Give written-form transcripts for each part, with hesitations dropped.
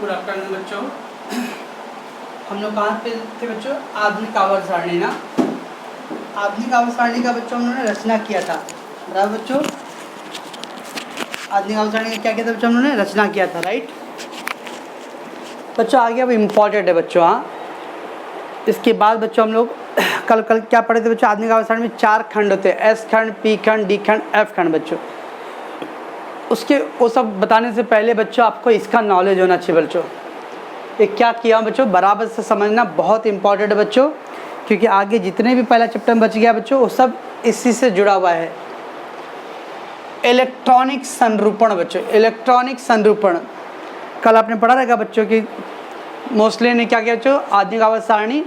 Good afternoon बच्चों। हम लोग कहाँ पे थे बच्चों? आधुनिक आवर्त सारणी ना। आधुनिक आवर्त सारणी का बच्चों उन्होंने रचना किया था, बराबर बच्चों। आधुनिक आवर्त सारणी का क्या किया था बच्चों? उन्होंने रचना किया था, राइट बच्चों। आगे अब इम्पॉर्टेंट है बच्चों। हाँ, इसके बाद बच्चों हम लोग कल क्या पढ़े थे बच्चों? आधुनिक आवर्त सारणी में 4 खंड होते हैं, एस खंड, पी खंड, डी खंड, एफ खंड बच्चों। उसके वो सब बताने से पहले बच्चों आपको इसका नॉलेज होना चाहिए बच्चों। ये क्या किया बच्चों, बराबर से समझना बहुत इंपॉर्टेंट है बच्चों, क्योंकि आगे जितने भी पहला चैप्टर में बच गया बच्चों वो सब इसी से जुड़ा हुआ है। इलेक्ट्रॉनिक संरूपण बच्चों, इलेक्ट्रॉनिक संरूपण कल आपने पढ़ा रहेगा बच्चों कि मोस्टली ने क्या किया बच्चों? आधुनिक आवर्त सारणी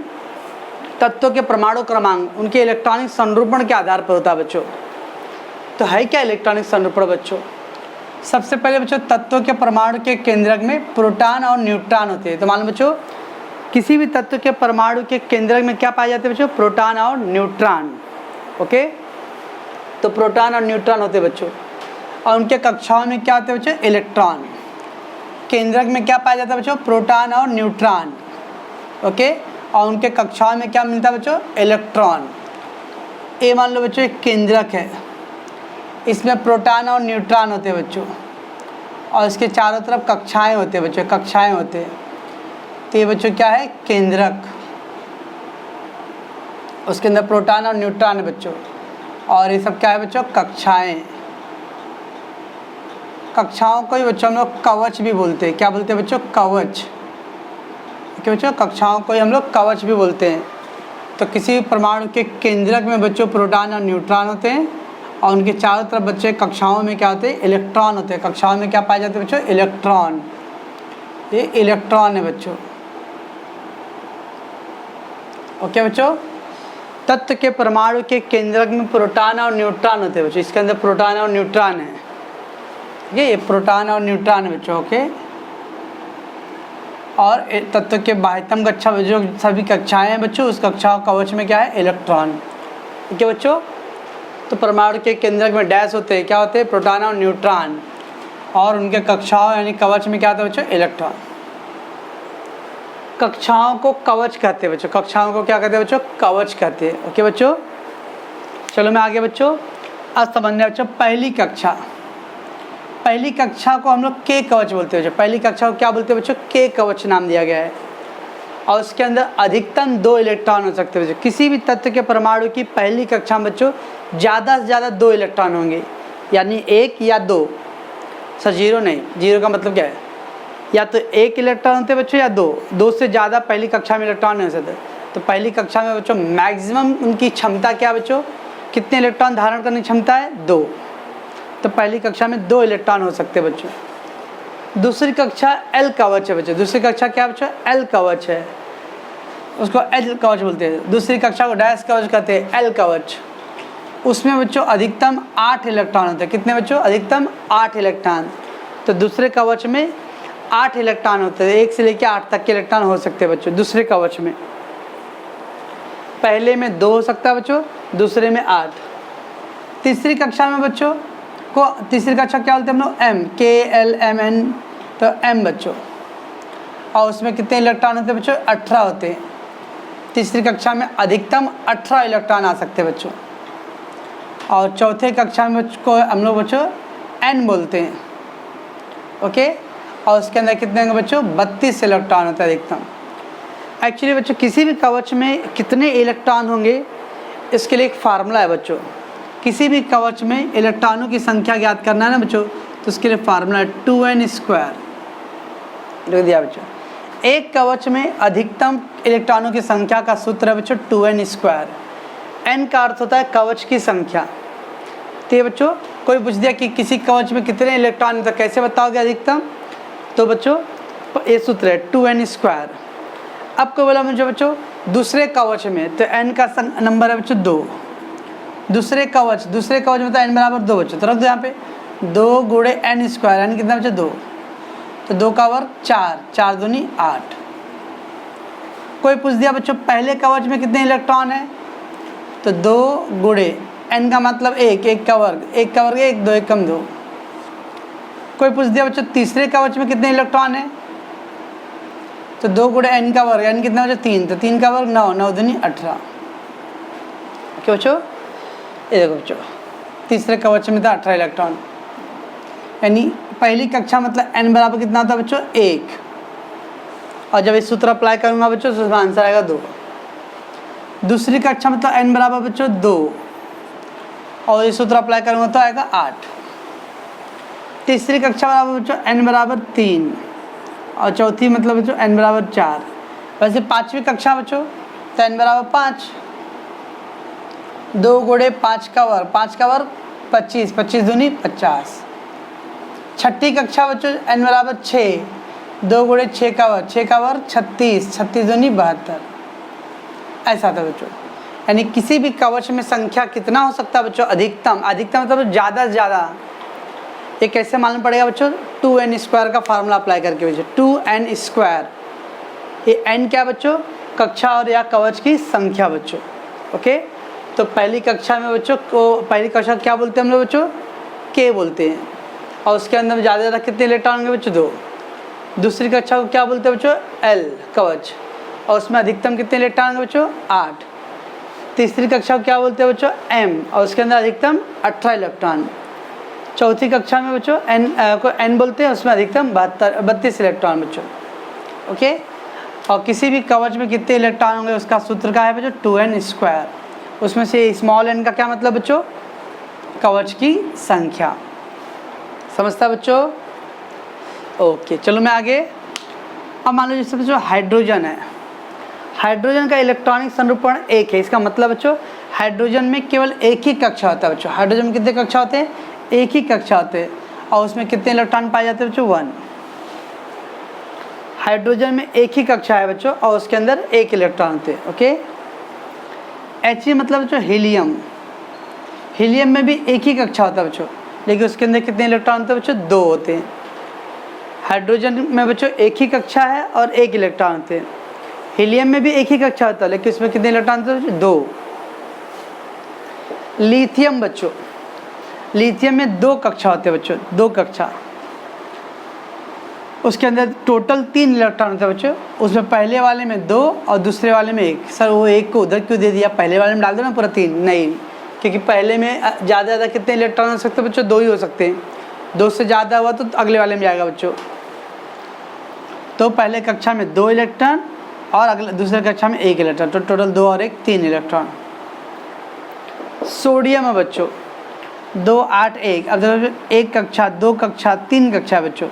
तत्वों के परमाणु क्रमांक उनके इलेक्ट्रॉनिक संरूपण के आधार पर होता है बच्चों। तो है क्या इलेक्ट्रॉनिक संरूपण बच्चों? सबसे पहले बच्चों तत्वों के परमाणु के केंद्रक में प्रोटॉन और न्यूट्रॉन होते हैं। तो मान लो बच्चों किसी भी तत्व के परमाणु के केंद्रक में क्या पाए जाते हैं बच्चों? प्रोटॉन और न्यूट्रॉन। ओके, तो प्रोटॉन और न्यूट्रॉन होते हैं बच्चों। और उनके कक्षाओं में क्या होते हैं बच्चों? इलेक्ट्रॉन। केंद्रक में क्या पाया जाता है बच्चों? प्रोटॉन और न्यूट्रॉन। ओके, और उनके कक्षाओं में क्या मिलता है बच्चों? इलेक्ट्रॉन। ये मान लो बच्चों एक केंद्रक है, इसमें प्रोटॉन और न्यूट्रॉन होते हैं बच्चों, और इसके चारों तरफ कक्षाएं होते हैं बच्चों, कक्षाएं होते हैं। तो ये बच्चों क्या है? केंद्रक। उसके अंदर प्रोटॉन और न्यूट्रॉन है बच्चों, और ये सब क्या है बच्चों? कक्षाएं। कक्षाओं को ही बच्चों हम लोग कवच भी बोलते हैं। क्या बोलते हैं बच्चों? कवच। क्यों बच्चों? कक्षाओं को ही हम लोग कवच भी बोलते हैं। तो किसी भी परमाणु के केंद्रक में बच्चों प्रोटॉन और न्यूट्रॉन होते हैं, और उनके चारों तरफ बच्चे कक्षाओं में क्या होते हैं? इलेक्ट्रॉन होते हैं। कक्षाओं में क्या पाए जाते हैं बच्चों? इलेक्ट्रॉन। ये इलेक्ट्रॉन है बच्चों। ओके बच्चों, तत्व के परमाणु के केंद्रक में प्रोटॉन और न्यूट्रॉन होते हैं बच्चों। इसके अंदर प्रोटॉन और न्यूट्रॉन है। ये प्रोटॉन और न्यूट्रॉन है बच्चों। ओके, और तत्व के बाह्यतम कक्षा जो सभी कक्षाएं हैं बच्चों, उस कक्षा कवच में क्या है? इलेक्ट्रॉन। ठीक है बच्चों, तो परमाणु के केंद्रक में डैश होते हैं, क्या होते हैं? प्रोटॉन और न्यूट्रॉन, और उनके कक्षाओं यानी कवच में क्या होता है बच्चों? इलेक्ट्रॉन। कक्षाओं को कवच कहते हैं बच्चों। कक्षाओं को क्या कहते हैं बच्चों? कवच कहते हैं। ओके बच्चों, चलो मैं आगे बच्चों आज समझने बच्चों पहली कक्षा। पहली कक्षा को हम लोग के कवच बोलते हैं बच्चों। पहली कक्षा को क्या बोलते हैं बच्चों? के कवच नाम दिया गया है। और उसके अंदर अधिकतम 2 इलेक्ट्रॉन हो सकते हैं बच्चों। किसी भी तत्व के परमाणु की पहली कक्षा में बच्चों ज़्यादा से ज़्यादा 2 इलेक्ट्रॉन होंगे, यानी 1 या 2। सर 0 नहीं, 0 का मतलब क्या है? या तो 1 इलेक्ट्रॉन होते हैं बच्चों या 2 से ज़्यादा पहली कक्षा में इलेक्ट्रॉन नहीं हो सकते। तो पहली कक्षा में बच्चों मैक्सिमम उनकी क्षमता क्या बच्चों? कितने इलेक्ट्रॉन धारण करने की क्षमता है? 2। तो पहली कक्षा में 2 इलेक्ट्रॉन हो सकते हैं बच्चों। दूसरी कक्षा एल कवच है बच्चों। दूसरी कक्षा क्या बच्चों? एल कवच है, उसको एल कवच बोलते हैं। दूसरी कक्षा को डैश कवच कहते हैं, एल कवच। उसमें बच्चों अधिकतम 8 इलेक्ट्रॉन होते हैं। कितने बच्चों? अधिकतम 8 इलेक्ट्रॉन। तो दूसरे कवच में 8 इलेक्ट्रॉन होते हैं, 1 से लेकर 8 तक के इलेक्ट्रॉन हो सकते हैं बच्चों दूसरे कवच में। पहले में 2 हो सकता है बच्चों, दूसरे में 8। तीसरी कक्षा में बच्चों को, तीसरी कक्षा क्या बोलते हैं हम लोग? एम, के एल एम एन, तो एम बच्चों। और उसमें कितने इलेक्ट्रॉन होते हैं बच्चों? 18 होते हैं। तीसरी कक्षा में अधिकतम 18 इलेक्ट्रॉन आ सकते हैं बच्चों। और चौथे कक्षा में को हम लोग बच्चों एन बोलते हैं। ओके, और उसके अंदर कितने होंगे बच्चों? 32 इलेक्ट्रॉन होता है अधिकतम। एक्चुअली बच्चों किसी भी कवच में कितने इलेक्ट्रॉन होंगे इसके लिए एक फार्मूला है बच्चों। किसी भी कवच में इलेक्ट्रॉनों की संख्या ज्ञात करना है ना बच्चों, तो उसके लिए फार्मूला है 2n²। लिख दिया बच्चों। एक कवच में अधिकतम इलेक्ट्रॉनों की संख्या का सूत्र है बच्चों 2n²। n का अर्थ होता है कवच की संख्या। तो ये बच्चों कोई पूछ दिया कि किसी कवच में कितने इलेक्ट्रॉन, तो कैसे बताओगे अधिकतम? तो बच्चों ये सूत्र है 2n²। अब कोई बोला मुझे बच्चों दूसरे कवच में, तो n का नंबर है बच्चों 2। दूसरे कवच में तो n बराबर 2 बच्चों, तो रख दो यहाँ पे 2 गुणे n²। n कितना बच्चों? 2। तो 2 का वर्ग 4, 4 दूनी 8। कोई पूछ दिया बच्चों पहले कवच में कितने इलेक्ट्रॉन है, तो 2 गुणे n का मतलब 1, 1 का वर्ग 1, 2 1 कम 2। कोई पूछ दिया बच्चों तीसरे कवच में कितने इलेक्ट्रॉन है, तो 2 गुणे n का वर्ग, n कितना बचा 3, तो 3 का वर्ग 9, 9 दूनी 18। क्यों बच्चों, ये देखो बच्चों तीसरे कवच में था 18 इलेक्ट्रॉन, यानी पहली कक्षा मतलब n बराबर कितना होता है बच्चों 1, और जब इस सूत्र अप्लाई करूंगा बच्चों तो उसका आंसर आएगा 2। दूसरी कक्षा मतलब n बराबर बच्चों 2, और इस सूत्र अप्लाई करूंगा तो आएगा 8। तीसरी कक्षा बराबर बच्चों n बराबर 3, और चौथी मतलब बच्चों n बराबर 4। वैसे पाँचवीं कक्षा बच्चों तो n बराबर 5, 2 गुणे 5 का वर्ग, 5 का वर्ग 25, 25 दूनी 50। छठी कक्षा बच्चों n बराबर 6, 2 गुणे 6 का वर्ग, 6 का वर्ग 36, 36 दूनी 72। ऐसा था बच्चों, यानी किसी भी कवच में संख्या कितना हो सकता है बच्चों, अधिकतम, अधिकतम मतलब ज़्यादा से ज़्यादा। ये कैसे मालूम पड़ेगा बच्चों, 2n² का फार्मूला अप्लाई करके बच्चों, 2n²। ये n क्या बच्चों, कक्षा और या कवच की संख्या बच्चों। ओके, तो पहली कक्षा में बच्चों को, पहली कक्षा क्या बोलते हैं हम लोग बच्चों, k बोलते हैं, और उसके अंदर ज़्यादा ज़्यादा कितने इलेक्ट्रॉन होंगे बच्चों 2। दूसरी कक्षा को क्या बोलते हैं बच्चों, l कवच, और उसमें अधिकतम कितने इलेक्ट्रॉन होंगे बच्चों 8। तीसरी कक्षा को क्या बोलते हैं बच्चों m, और उसके अंदर अधिकतम 18 इलेक्ट्रॉन। चौथी कक्षा में बच्चों n बोलते हैं, उसमें अधिकतम 32 इलेक्ट्रॉन बच्चों। ओके, और किसी भी कवच में कितने इलेक्ट्रॉन होंगे उसका सूत्र का है बच्चों 2n²। उसमें से स्मॉल n का क्या मतलब बच्चों, कवच की संख्या। समझता बच्चों। ओके, चलो मैं आगे। अब मान लो जैसे बच्चों हाइड्रोजन है, हाइड्रोजन का इलेक्ट्रॉनिक संरूपण 1 है। इसका मतलब बच्चों हाइड्रोजन में केवल एक ही कक्षा होता है बच्चों। हाइड्रोजन में कितने कक्षा होते हैं, एक ही कक्षा होते हैं, और उसमें कितने इलेक्ट्रॉन पाए जाते हैं बच्चों 1। हाइड्रोजन में एक ही कक्षा है बच्चों, और उसके अंदर एक इलेक्ट्रॉन होते हैं। ओके, He मतलब बच्चों हीलियम, हीलियम में भी एक ही कक्षा होता है बच्चों, लेकिन उसके अंदर कितने इलेक्ट्रॉन होते हैं बच्चों 2 होते हैं। हाइड्रोजन में बच्चों एक ही कक्षा है और एक इलेक्ट्रॉन होते हैं। हीलियम में भी एक ही कक्षा होता है, लेकिन उसमें कितने इलेक्ट्रॉन होते हैं बच्चों 2। लिथियम बच्चों, लिथियम में 2 कक्षा होते हैं बच्चों, 2 कक्षा, उसके अंदर टोटल 3 इलेक्ट्रॉन होते हैं बच्चों। उसमें पहले वाले में 2 और दूसरे वाले में 1। सर वो 1 को उधर क्यों दे दिया, पहले वाले में डाल दो ना पूरा 3। नहीं, क्योंकि पहले में ज़्यादा ज़्यादा कितने इलेक्ट्रॉन हो सकते हैं बच्चों, 2 ही हो सकते हैं। 2 से ज़्यादा हुआ तो अगले वाले में जाएगा बच्चों। तो पहले कक्षा में 2 इलेक्ट्रॉन और अगले दूसरे कक्षा में 1 इलेक्ट्रॉन, तो टोटल 2 और 1 3 इलेक्ट्रॉन। सोडियम है बच्चों 2 8 1। अब देखो 1 कक्षा, 2 कक्षा, 3 कक्षा बच्चों,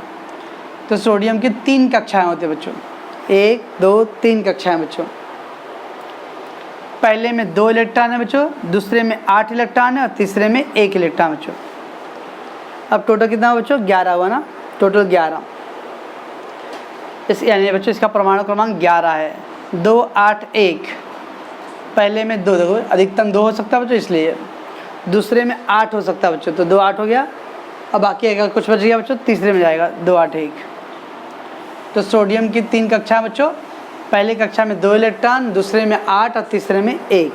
तो सोडियम की 3 कक्षाएं होती है बच्चों, 1 2 3 कक्षाएं बच्चों। पहले में 2 इलेक्ट्रॉन है बच्चों, दूसरे में 8 इलेक्ट्रॉन है, और तीसरे में 1 इलेक्ट्रॉन बच्चों। अब टोटल कितना हुआ बच्चों, 11 हुआ ना, टोटल 11। इस यानी बच्चों इसका परमाणु क्रमांक 11 है। 2 8 1, पहले में 2, देखो अधिकतम 2 हो सकता है बच्चों, इसलिए दूसरे में 8 हो सकता है बच्चों, तो 2 8 हो गया। अब बाकी अगर कुछ बच गया बच्चों तीसरे में जाएगा 2 8 1। तो सोडियम की 3 कक्षा बच्चों, पहली कक्षा में 2 इलेक्ट्रॉन, दूसरे में 8 और तीसरे में 1।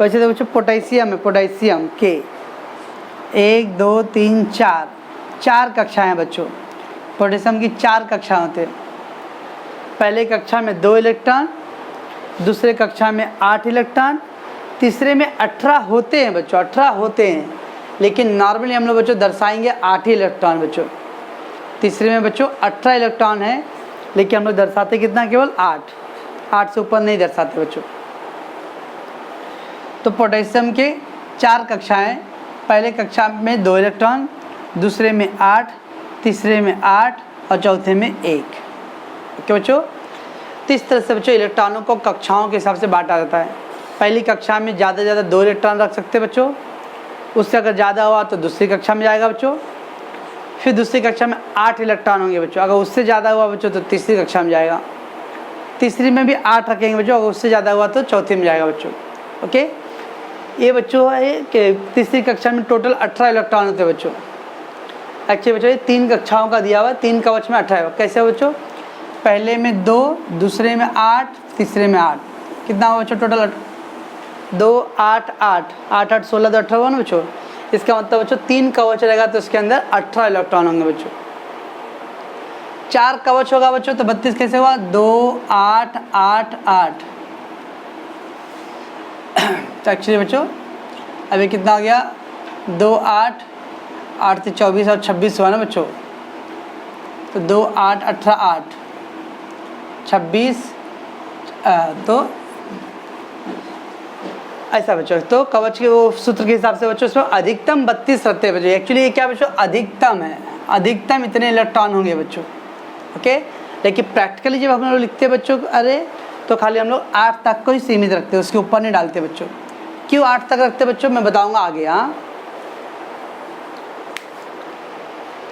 वैसे तो बच्चों पोटेशियम है, पोटेशियम के 1 2 3 4, 4 कक्षाएं बच्चों। पोटेशियम की 4 कक्षाएं होते हैं। पहले कक्षा में 2 इलेक्ट्रॉन, दूसरे कक्षा में 8 इलेक्ट्रॉन, तीसरे में 18 होते हैं बच्चों, 18 होते हैं, लेकिन नॉर्मली हम लोग बच्चों दर्शाएंगे 8 ही इलेक्ट्रॉन बच्चों। तीसरे में बच्चों 18 इलेक्ट्रॉन है, लेकिन हम लोग दर्शाते कितना, केवल 8, 8 से ऊपर नहीं दर्शाते बच्चों। तो पोटेशियम के 4 कक्षाएं, पहले कक्षा में 2 इलेक्ट्रॉन, दूसरे में 8, तीसरे में 8 और चौथे में 1। ओके बच्चों, तो इस तरह से बच्चों इलेक्ट्रॉनों को कक्षाओं के हिसाब से बांटा जाता है। पहली कक्षा में ज़्यादा से ज़्यादा 2 इलेक्ट्रॉन रख सकते हैं बच्चों, उससे अगर ज़्यादा हुआ तो दूसरी कक्षा में जाएगा बच्चों। फिर दूसरी कक्षा में 8 इलेक्ट्रॉन होंगे बच्चों, अगर उससे ज़्यादा हुआ बच्चों तो तीसरी कक्षा में जाएगा। तीसरी में भी 8 रखेंगे बच्चों, अगर उससे ज़्यादा हुआ तो चौथी में जाएगा बच्चों। ओके, ये बच्चों है कि तीसरी कक्षा में टोटल 18 इलेक्ट्रॉन होते हैं बच्चों। एक्चुअली बच्चों ये 3 कक्षाओं का दिया हुआ है, 3 कवच में 18। कैसे बच्चों, पहले में 2, दूसरे में 8, तीसरे में 8, कितना हुआ बच्चों टोटल 2 8 8 8 8 16 तो 18 हुआ ना बच्चों। इसका मतलब बच्चों 3 कवच रहेगा तो इसके अंदर 18 इलेक्ट्रॉन होंगे बच्चों। 4 कवच होगा बच्चों, तो 32 कैसे हुआ? 2 8 8 8। तो एक्चुअली बच्चों अभी कितना आ गया? 2 8 8 से 24 और 26 हुआ ना बच्चों, तो 2 8 18 8 26, तो ऐसा बच्चों। तो कवच के वो सूत्र के हिसाब से बच्चों इसमें अधिकतम 32 रहते हैं बच्चों। एक्चुअली ये क्या बच्चों? अधिकतम है, अधिकतम इतने इलेक्ट्रॉन होंगे बच्चों, ओके। लेकिन प्रैक्टिकली जब हम लोग लिखते हैं बच्चों अरे, तो खाली हम लोग 8 तक को ही सीमित रखते हैं, उसके ऊपर नहीं डालते बच्चों। क्यों 8 तक रखते बच्चों, मैं बताऊंगा आगे। हाँ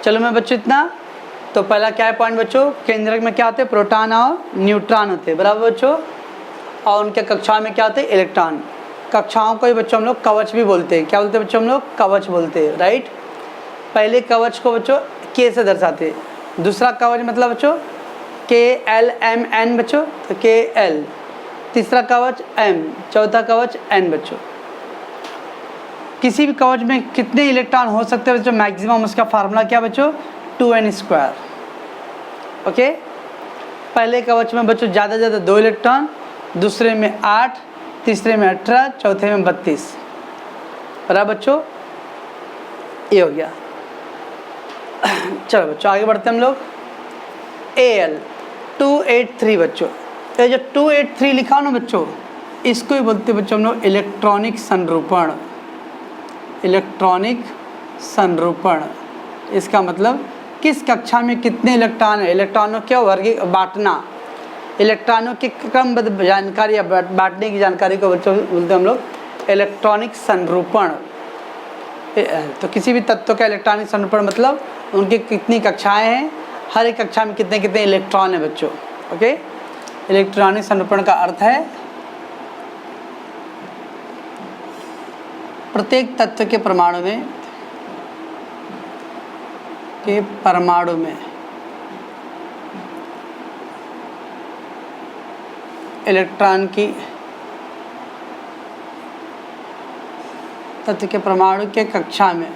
चलो मैं बच्चों इतना, तो पहला क्या है पॉइंट बच्चों? केंद्रक में क्या होते हैं? प्रोटॉन और न्यूट्रॉन होते हैं, बराबर बच्चों। और उनके कक्षाओं में क्या होते हैं? इलेक्ट्रॉन। कक्षाओं को ही बच्चों हम लोग कवच भी बोलते हैं। क्या बोलते हैं बच्चों? हम लोग कवच बोलते हैं, राइट। पहले कवच को बच्चों के से दर्शाते हैं। दूसरा कवच मतलब बच्चों KLMN बच्चों, तो KL। तीसरा कवच M, चौथा कवच N बच्चों। किसी भी कवच में कितने इलेक्ट्रॉन हो सकते हैं बच्चों? मैक्सिमम उसका फार्मूला क्या बच्चों? 2n², okay. पहले कवच में बच्चों ज़्यादा से ज़्यादा 2 इलेक्ट्रॉन, दूसरे में 8, तीसरे में 18, चौथे में 32, बराबर बच्चों। ये हो गया। चलो बच्चों आगे बढ़ते हम लोग। AL 283 बच्चों, ये जो 283 लिखा हो ना बच्चों, इसको ही बोलते हैं बच्चों हम लोग इलेक्ट्रॉनिक संरूपण। इलेक्ट्रॉनिक संरूपण, इसका मतलब किस कक्षा में कितने इलेक्ट्रॉन है, इलेक्ट्रॉनों के वर्ग बांटना, इलेक्ट्रॉनों के क्रमबद्ध जानकारी या बांटने की जानकारी को बच्चों बोलते हैं हम लोग इलेक्ट्रॉनिक संरूपण। तो किसी भी तत्व का इलेक्ट्रॉनिक संरूपण मतलब उनकी कितनी कक्षाएं हैं, हर एक कक्षा में कितने कितने इलेक्ट्रॉन है बच्चों, ओके। इलेक्ट्रॉनिक संरूपण का अर्थ है प्रत्येक तत्व के परमाणु में इलेक्ट्रॉन की, तत्व के परमाणु के कक्षा में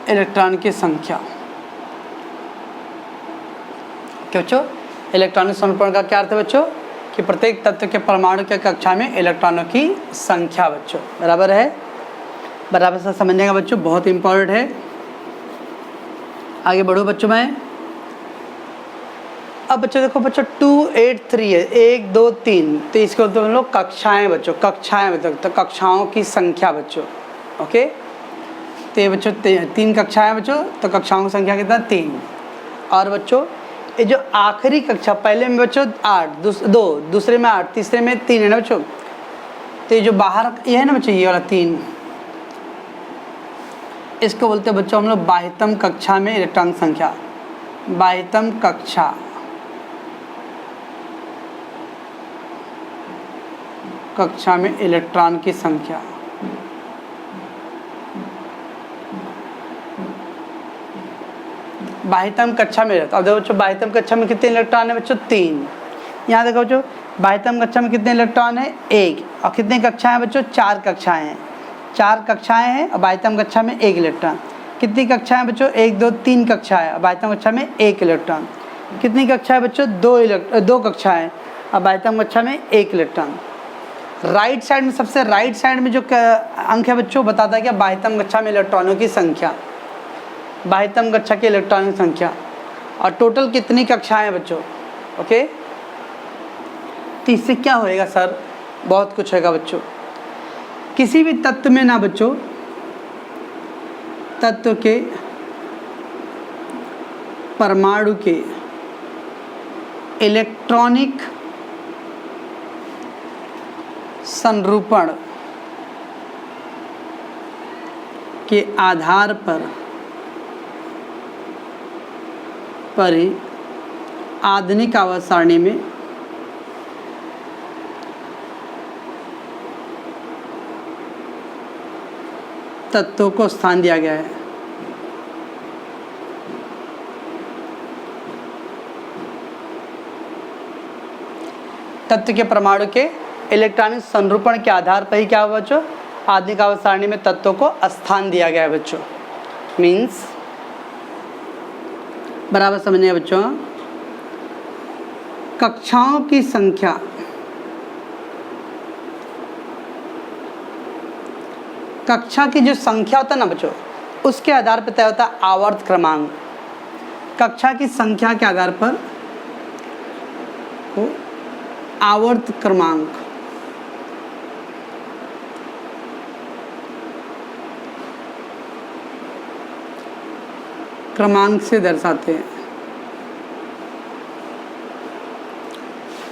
इलेक्ट्रॉन की संख्या। क्या बच्चों? इलेक्ट्रॉनिक संरूपण का क्या अर्थ है बच्चों? कि प्रत्येक तत्व के परमाणु के कक्षा में इलेक्ट्रॉनों की संख्या बच्चों, बराबर है। बराबर से समझने का बच्चों बहुत इंपॉर्टेंट है। आगे बढ़ो बच्चों मैं। अब बच्चों देखो बच्चों 283 है, 1 2 3, तो इसको तो हम लोग कक्षाएं बच्चों, कक्षाएं बच्चों, तो कक्षाओं की संख्या बच्चों, ओके। तो ये बच्चों 3 कक्षाएं बच्चों, तो कक्षाओं की संख्या कितना? 3। और बच्चों ये जो आखिरी कक्षा, पहले में बच्चों 8, 2, दूसरे में 8, तीसरे में 3 है ना बच्चों। तो ये जो बाहर ये है ना बच्चों, ये वाला 3, इसको बोलते हैं बच्चों हम लोग बाह्यतम कक्षा में इलेक्ट्रॉन संख्या। बाह्यतम कक्षा में इलेक्ट्रॉन की संख्या। बाह्यतम कक्षा में रहता है। अब देखो बच्चों बाह्यतम कक्षा में कितने इलेक्ट्रॉन है बच्चों? 3। यहाँ देखो बच्चों बाह्यतम कक्षा में कितने इलेक्ट्रॉन है? 1। और कितनी कक्षाएं हैं बच्चों? 4 कक्षाएं हैं। 4 कक्षाएं हैं और बाह्यतम कक्षा में 1 इलेक्ट्रॉन। कितनी कक्षाएं बच्चों? 1 2 3 कक्षाएं और बाह्यतम कक्षा में 1 इलेक्ट्रॉन। कितनी कक्षाएं बच्चों? 2 कक्षाएं और बाह्यतम कक्षा में 1 इलेक्ट्रॉन। राइट साइड में, सबसे राइट साइड में जो अंक है बच्चों बताता है क्या? बाह्यतम कक्षा में इलेक्ट्रॉनों की संख्या, बाह्यतम कक्षा की इलेक्ट्रॉनों की संख्या। और टोटल कितनी कक्षाएं हैं बच्चों, ओके। तो इससे क्या होएगा सर? बहुत कुछ होएगा बच्चों। किसी भी तत्व में ना बच्चों, तत्व के परमाणु के इलेक्ट्रॉनिक संरूपण के आधार पर ही आधुनिक आवर्त सारणी में तत्वों को स्थान दिया गया है। तत्व के परमाणु के इलेक्ट्रॉनिक संरूपण के आधार पर ही क्या हुआ बच्चों? आधुनिक आवर्त सारणी में तत्वों को स्थान दिया गया है बच्चों। मीन्स बराबर समझिए बच्चों, कक्षाओं की संख्या कक्षा की जो संख्या होता है ना बच्चों, उसके आधार पर तय होता है आवर्त क्रमांक। कक्षा की संख्या के आधार पर आवर्त क्रमांक से दर्शाते हैं।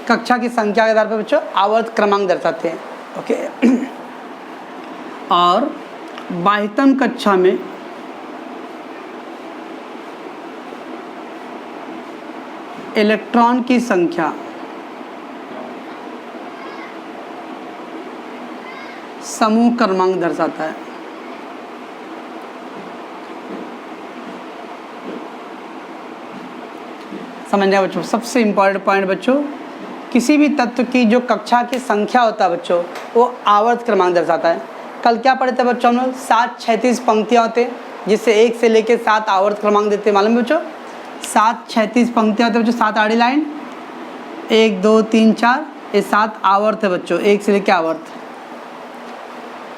कक्षा की संख्या के आधार पर बच्चों आवर्त क्रमांक दर्शाते हैं। ओके। और 22वीं कक्षा में इलेक्ट्रॉन की संख्या समूह क्रमांक दर्शाता है। समझना बच्चों, सबसे इम्पॉर्टेंट पॉइंट बच्चों, किसी भी तत्व की जो कक्षा की संख्या होता है बच्चों, वो आवर्त क्रमांक दर्शाता है। कल क्या पढ़े थे बच्चों हम लोग? 7 36 पंक्तियाँ होते हैं, जिससे 1 से लेकर 7 आवर्त क्रमांक देते हैं। मालूम है बच्चों? 7 36 पंक्तियाँ होते हैं बच्चों, 7 आड़ी लाइन, 1 2 3 4, ये 7 आवर्त है बच्चों, 1 से लेकर आवर्त।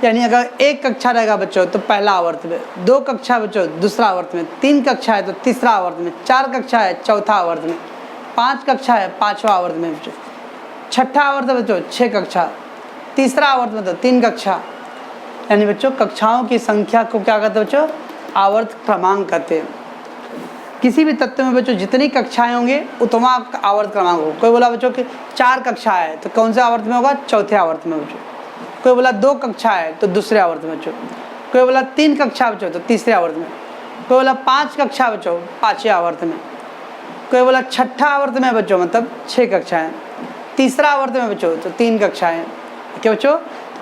यानी अगर 1 कक्षा रहेगा बच्चों तो पहला आवर्त में, 2 कक्षा बच्चों दूसरा आवर्त में, 3 कक्षा है तो तीसरा आवर्त में, 4 कक्षा है चौथा आवर्त में, 5 कक्षा है 5वां आवर्त में बच्चों, 6ठा आवर्त है बच्चों 6 कक्षा, तीसरा आवर्त में तो 3 कक्षा। यानी बच्चों कक्षाओं की संख्या को क्या कहते हैं बच्चों? आवर्त क्रमांक कहते हैं। किसी भी तत्व में बच्चों जितनी कक्षाएं होंगे उतना आवर्त क्रमांक होगा। कोई बोला बच्चों कि 4 कक्षा है तो कौन से आवर्त में होगा? चौथे आवर्त में बच्चों। कोई बोला 2 कक्षा है तो दूसरे आवर्त में बच्चों। कोई बोला 3 कक्षा बच्चों तो तीसरे आवर्त में। कोई बोला 5 कक्षा बच्चों 5वें आवर्त में। कोई बोला 6ठा आवर्त में बच्चों मतलब 6 कक्षाएं। तीसरा आवर्त में बच्चों तो 3 कक्षाएं। क्या बच्चों?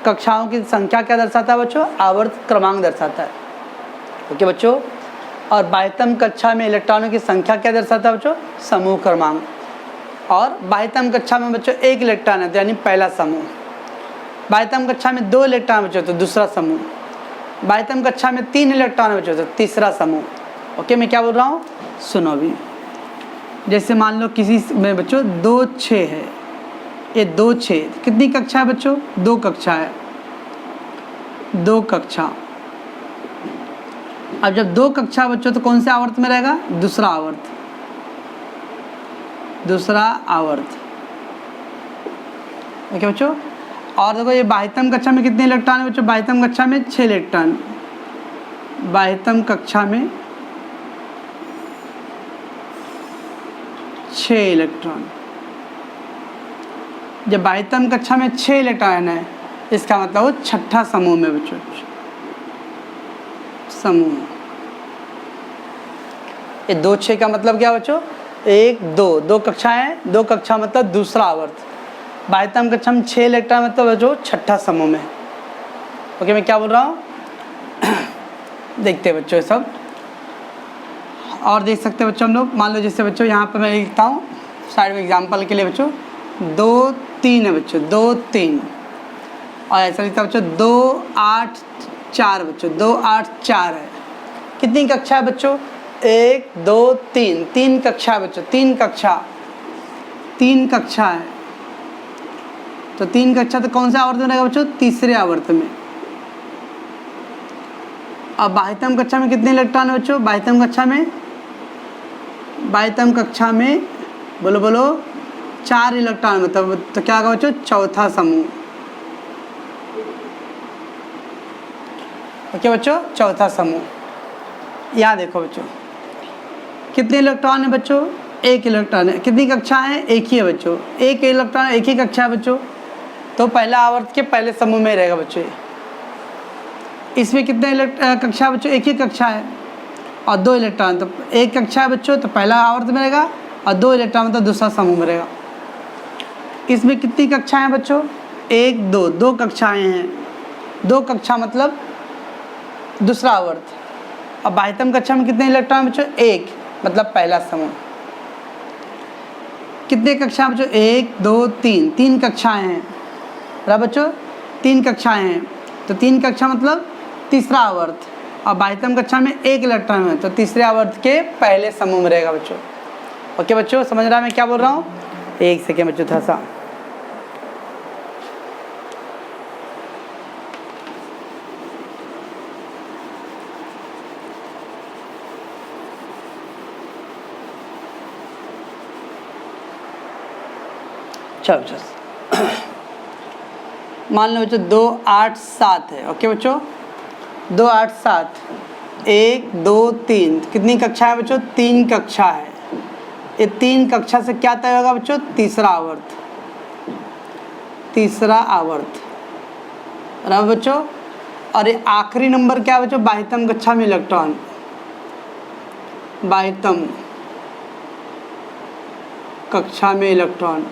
कक्षाओं की संख्या क्या दर्शाता है बच्चों? आवर्त क्रमांक दर्शाता है। ओके बच्चों। और 22वीं कक्षा में इलेक्ट्रॉनों की संख्या क्या दर्शाता है बच्चों? समूह क्रमांक। और 22वीं कक्षा में बच्चों 1 इलेक्ट्रॉन है तो यानी पहला समूह। 22वीं कक्षा में 2 इलेक्ट्रॉन बच्चों तो दूसरा समूह। 22वीं कक्षा में 3 इलेक्ट्रॉन बच्चों तो तीसरा समूह। ओके, मैं क्या बोल रहा हूँ सुनो भी। जैसे मान लो किसी में बच्चों 2 6 है, ये 2 6 कितनी कक्षा है बच्चों? 2 कक्षा है, 2 कक्षा। अब जब 2 कक्षा बच्चों तो कौन से आवर्त में रहेगा? दूसरा आवर्त, दूसरा आवर्त। ओके बच्चों। और देखो ये 22वीं कक्षा में कितने इलेक्ट्रॉन है बच्चों? 22वीं कक्षा में 6 इलेक्ट्रॉन। 22वीं कक्षा में 6 इलेक्ट्रॉन। जब 22वीं कक्षा में 6 इलेक्ट्रॉन है इसका मतलब वो 6ठा समूह में बच्चों, समूह। ये 2 6 का मतलब क्या बच्चों? 1 2 कक्षाएं, 2 कक्षा मतलब दूसरा आवर्त। 22वीं कक्षा में 6 इलेक्ट्रॉन मतलब बच्चों 6ठा समूह में। ओके, मैं क्या बोल रहा हूँ देखते हैं बच्चों सब। और देख सकते हैं बच्चों हम लोग, मान लो जैसे बच्चों यहाँ पर मैं लिखता हूँ साइड में एग्जाम्पल के लिए बच्चों 2 3 है बच्चों, 2 3। और ऐसा लिखता है बच्चों 2 8 4 बच्चों, 2 8 4 है। कितनी कक्षा है बच्चों? 1 2 3, 3 कक्षा है बच्चों, 3 कक्षा, 3 कक्षा है। तो 3 कक्षा तो कौन सा आवर्त में रहेगा बच्चों? तीसरे आवर्त में। अब 22वीं कक्षा में कितने इलेक्ट्रॉन है बच्चों? 22वीं कक्षा में 22वीं कक्षा में बोलो बोलो 4 इलेक्ट्रॉन मतलब तो क्या होगा बच्चों? चौथा समूह। ओके बच्चों, चौथा समूह। यहाँ देखो बच्चों कितने इलेक्ट्रॉन है बच्चों? 1 इलेक्ट्रॉन है। कितनी कक्षा है? 1 ही है बच्चों। 1 इलेक्ट्रॉन 1 ही कक्षा है बच्चों, तो पहला आवर्त के पहले समूह में रहेगा बच्चों। इसमें कितने कक्षा है बच्चों? 1 ही कक्षा है और 2 इलेक्ट्रॉन, तो 1 कक्षा है बच्चों तो पहला आवर्त में रहेगा और 2 इलेक्ट्रॉन मतलब दूसरा समूह में रहेगा। इसमें कितनी कक्षाएं हैं बच्चों? 1 2 2 कक्षाएं हैं, 2 कक्षा मतलब दूसरा आवर्त। अब 22वीं कक्षा में कितने इलेक्ट्रॉन बच्चों? 1 मतलब पहला समूह। कितने कक्षा बच्चों? 1 2 3, 3 कक्षाएं हैं बच्चों, 3 कक्षाएं हैं। तो 3 कक्षा मतलब तीसरा आवर्त, और बाह्यतम कक्षा में 1 इलेक्ट्रॉन है तो तीसरे आवर्त के पहले समूह में रहेगा बच्चों। ओके बच्चों, समझ रहा है मैं क्या बोल रहा हूँ? एक सेकेंड बच्चों, थोड़ा सा चलो बच्चों, मान लो बच्चों 2 8 7 है। ओके बच्चों, 2 8 7 1 2 3 कितनी कक्षा है बच्चों? 3 कक्षा है। ये 3 कक्षा से क्या तय होगा बच्चों? तीसरा आवर्त, तीसरा आवर्त रहा बच्चों। और ये आखिरी नंबर क्या है बच्चों? बाह्यतम कक्षा में इलेक्ट्रॉन, बाह्यतम कक्षा में इलेक्ट्रॉन।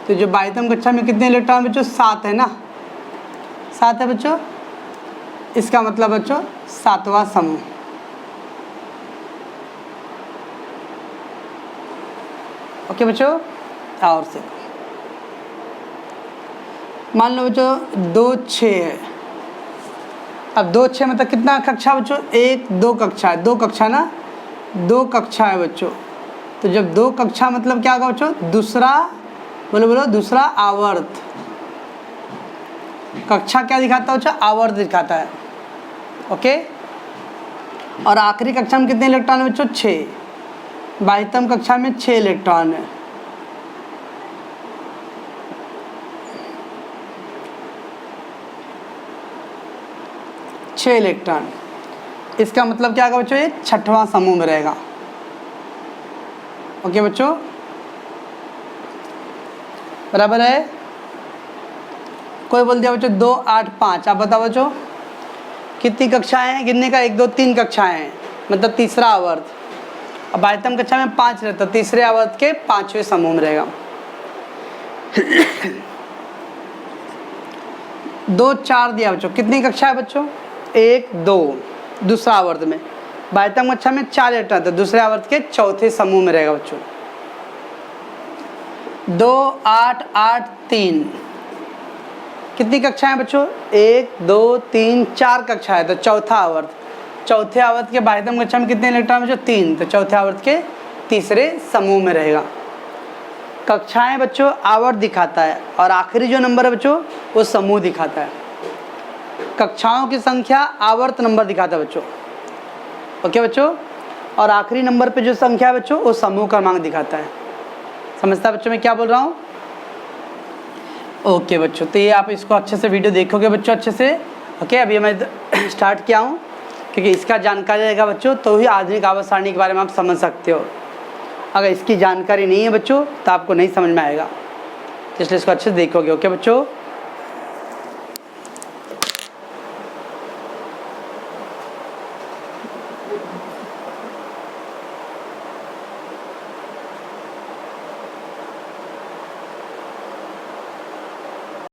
तो जो बाह्यतम कक्षा में कितने इलेक्ट्रॉन बच्चों? 7 है ना, 7 है बच्चों। इसका मतलब बच्चों 7वां समूह। ओके बच्चों, और से मान लो बच्चों 2 6 है। अब 2 6 मतलब कितना कक्षा बच्चों? 1 2 कक्षा है, 2 कक्षा ना, 2 कक्षा है बच्चों। तो जब 2 कक्षा मतलब क्या होगा बच्चों? दूसरा, बोलो बोलो, दूसरा आवर्त। कक्षा क्या दिखाता है बच्चों? आवर्त दिखाता है। ओके, और आखिरी कक्षा में कितने इलेक्ट्रॉन है बच्चों? 6। बाह्यतम कक्षा में 6 इलेक्ट्रॉन है। छः इलेक्ट्रॉन, इसका मतलब क्या होगा बच्चों? ये 6वां समूह में रहेगा। ओके बच्चों, बराबर है। कोई बोल दिया बच्चों 2 8 5, आप बताओ बच्चों कितनी कक्षाएं हैं? गिनने का 1 2 3 कक्षाएं हैं, मतलब तीसरा आवर्त। अब बाह्यतम कक्षा में 5 रहता, तीसरे आवर्त के 5वें समूह में रहेगा। 2 4 दिया बच्चों, कितनी कक्षा है बच्चों? 1 2, दूसरा आवर्त में। बाह्यतम कक्षा में 4 इलेक्ट्रॉन, तो दूसरे आवर्त के चौथे समूह में रहेगा बच्चों। 2 8 8 3 कितनी कक्षाएं बच्चों? 1 2 3 4 कक्षा है, तो चौथा आवर्त। चौथे आवर्त के बाह्यतम कक्षा में कितने इलेक्ट्रॉन बच्चों? 3, तो चौथे आवर्त के तीसरे समूह में रहेगा। कक्षाएं बच्चों आवर्त दिखाता है, और आखिरी जो नंबर है बच्चों वो समूह दिखाता है। कक्षाओं की संख्या आवर्त नंबर दिखाता है बच्चों। ओके बच्चों, और आखिरी नंबर पे जो संख्या है बच्चों वो समूह क्रमांक दिखाता है। समझता है बच्चों मैं क्या बोल रहा हूँ? ओके बच्चों, तो ये आप इसको अच्छे से वीडियो देखोगे बच्चों अच्छे से। ओके, अभी मैं स्टार्ट किया हूँ, क्योंकि इसका जानकारी रहेगा बच्चों तो ही आधुनिक आवर्त सारणी के बारे में आप समझ सकते हो। अगर इसकी जानकारी नहीं है बच्चों तो आपको नहीं समझ में आएगा, तो इसलिए इसको अच्छे से देखोगे। ओके बच्चों,